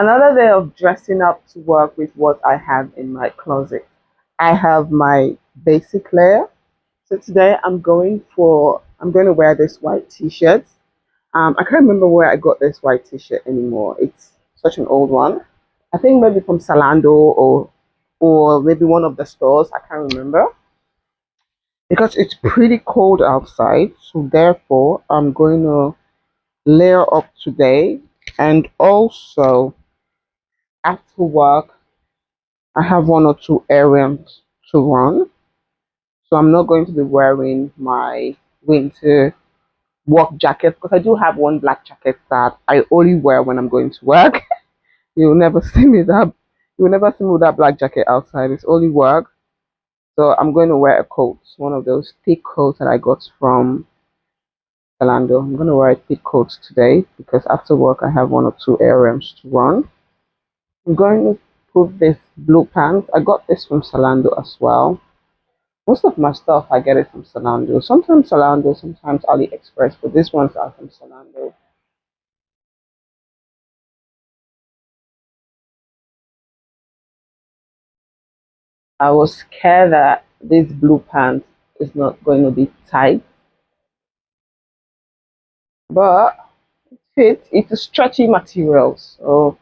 Another day of dressing up to work with what I have in my closet. I have my basic layer. So today I'm going to wear this white t-shirt. I can't remember where I got this white t-shirt anymore. It's such an old one. I think maybe from Salando or maybe one of the stores. I can't remember. Because it's pretty cold outside, so therefore I'm going to layer up today. And also after work I have one or two errands to run, so I'm not going to be wearing my winter work jacket because I do have one black jacket that I only wear when I'm going to work. You'll never see me that you will never see me with that black jacket outside. It's only work. So I'm going to wear a coat, one of those thick coats that I got from Zalando. I'm going to wear a thick coat today because after work I have one or two errands to run. I'm going to put this blue pants. I got this from Zalando as well. Most of my stuff I get it from Zalando. Sometimes Zalando, sometimes AliExpress, but these ones are from Zalando. I was scared that this blue pants is not going to be tight, but it fits. It's a stretchy material, so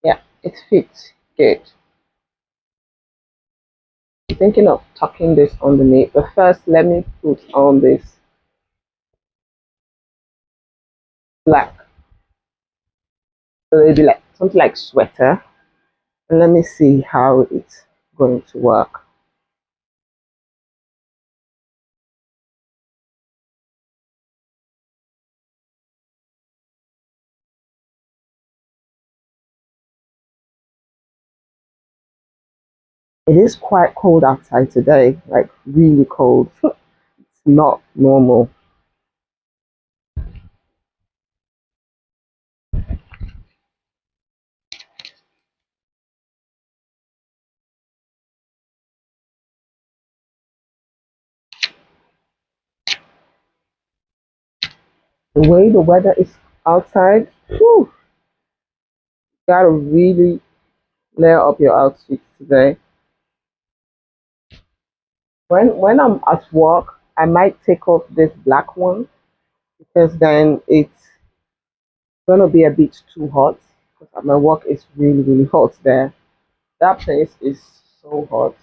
yeah, it fits good. I'm thinking of tucking this underneath, but first let me put on this black, so it'll be like something like sweater, and let me see how it's going to work. It is quite cold outside today, like really cold. It's not normal. The way the weather is outside, whew, gotta really layer up your outfit today. When I'm at work, I might take off this black one because then it's gonna be a bit too hot. Because my work is really hot there. That place is so hot.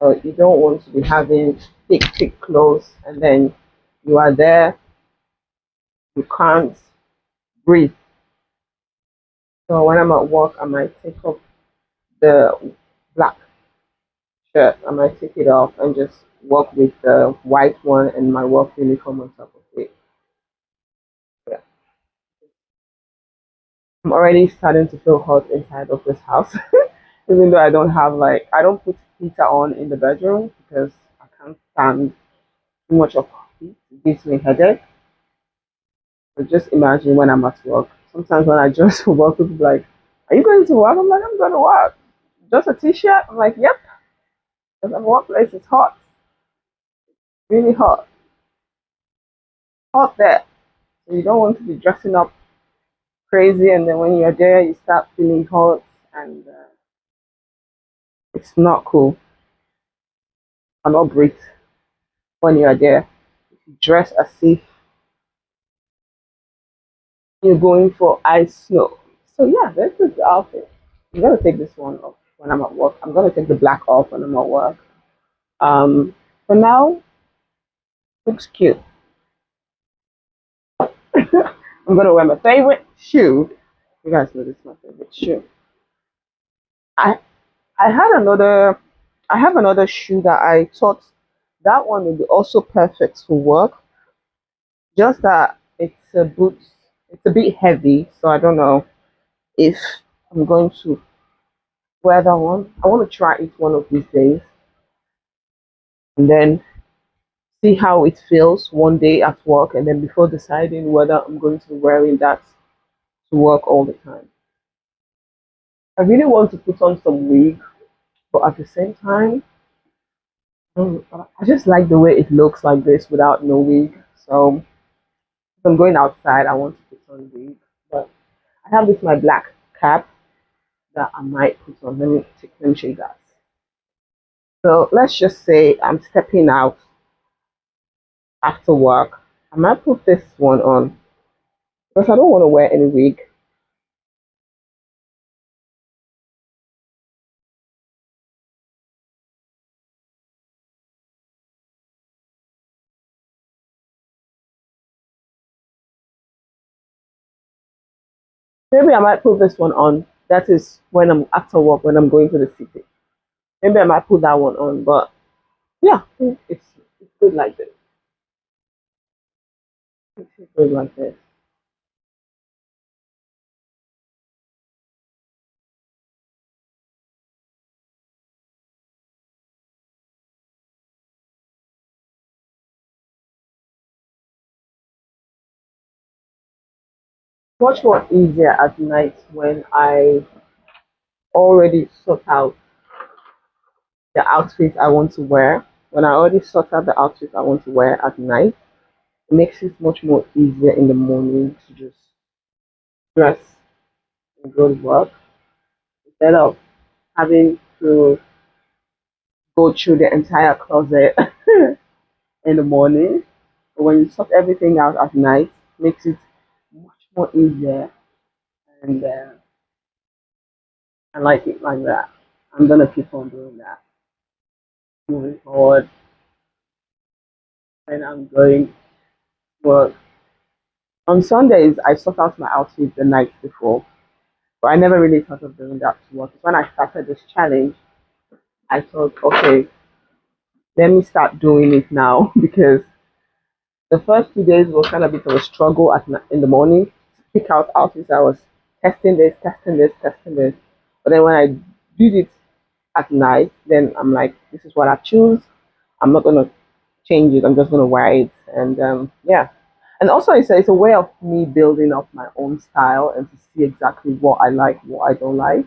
So you don't want to be having thick clothes and then you are there, you can't breathe. So when I'm at work, I might take off the black shirt. I might take it off and just work with the white one and my work uniform on top of it. Yeah. I'm already starting to feel hot inside of this house, even though I don't put heater on in the bedroom because I can't stand too much of heat. It gives me a headache. So just imagine when I'm at work. Sometimes when I just work, people be like, "Are you going to work?" I'm like, "I'm going to work." Just a t-shirt. I'm like, "Yep." Because my workplace is hot, really hot, hot there. So you don't want to be dressing up crazy, and then when you're there, you start feeling hot, and it's not cool. I cannot breathe when you're there. You dress as if you're going for ice snow. So yeah, this is the outfit. I'm gonna take this one off when I'm at work. I'm gonna take the black off when I'm at work. For now, looks cute. I'm gonna wear my favorite shoe. You guys know this is my favorite shoe. I I had another I have another shoe that I thought that one would be also perfect for work. Just that it's a bit heavy, so I don't know if I'm going to wear that one. I want to try it one of these days and then see how it feels one day at work and then before deciding whether I'm going to be wearing that to work all the time. I really want to put on some wig, but at the same time, I just like the way it looks like this without no wig. So if I'm going outside, I want to put on wig. But I have this my black cap that I might put on. Let me show you guys. So let's just say I'm stepping out after work. I might put this one on because I don't want to wear any wig. Maybe I might put this one on. That is when I'm after work, when I'm going to the city. Maybe I might put that one on. But yeah, it's good like this. It's good like this. Much more easier at night when I already sort out the outfit I want to wear. When I already sort out the outfit I want to wear at night, it makes it much more easier in the morning to just dress and go to work instead of having to go through the entire closet in the morning. But when you sort everything out at night, makes it much more easier, and I like it like that. I'm gonna keep on doing that moving forward when I'm going to work. On Sundays, I sort out my outfit the night before, but I never really thought of doing that to work. When I started this challenge, I thought, okay, let me start doing it now because the first 2 days was kind of a bit of a struggle in the morning to pick out outfits. I was testing this, testing this, testing this. But then when I did it at night, then I'm like, this is what I choose. I'm not gonna change it. I'm just gonna wear it, and yeah. And also, it's a way of me building up my own style and to see exactly what I like, what I don't like.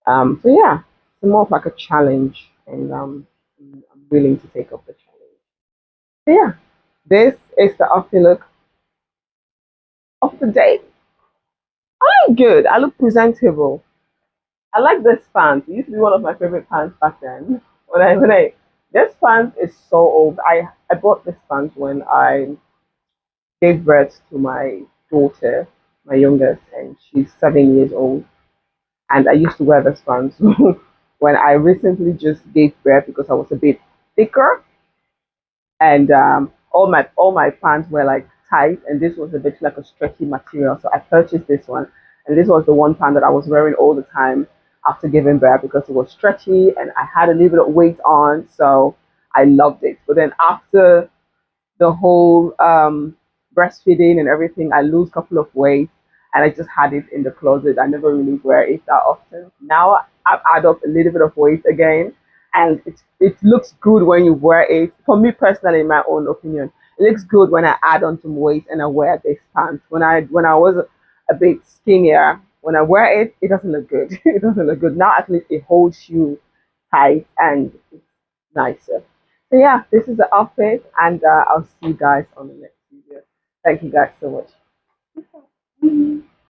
So yeah, it's more of like a challenge, and I'm willing to take up the challenge. So yeah, this is the outfit look of the day. I look good. I look presentable. I like this pants. It used to be one of my favorite pants back then. When I this pants is so old. I bought this pants when I gave birth to my daughter, my youngest, and she's 7 years old. And I used to wear this pants when I recently just gave birth because I was a bit thicker, and all my pants were like tight, and this was a bit like a stretchy material. So I purchased this one, and this was the one pant that I was wearing all the time after giving birth because it was stretchy and I had a little bit of weight on, so I loved it. But then after the whole breastfeeding and everything, I lose a couple of weight, and I just had it in the closet. I never really wear it that often. Now I've added up a little bit of weight again, and it looks good when you wear it. For me personally, in my own opinion, it looks good when I add on some weight and I wear this pants. When I was a bit skinnier, when I wear it, it doesn't look good. It doesn't look good. Now at least it holds you tight and it's nicer. So yeah, this is the outfit, and I'll see you guys on the next video. Thank you guys so much.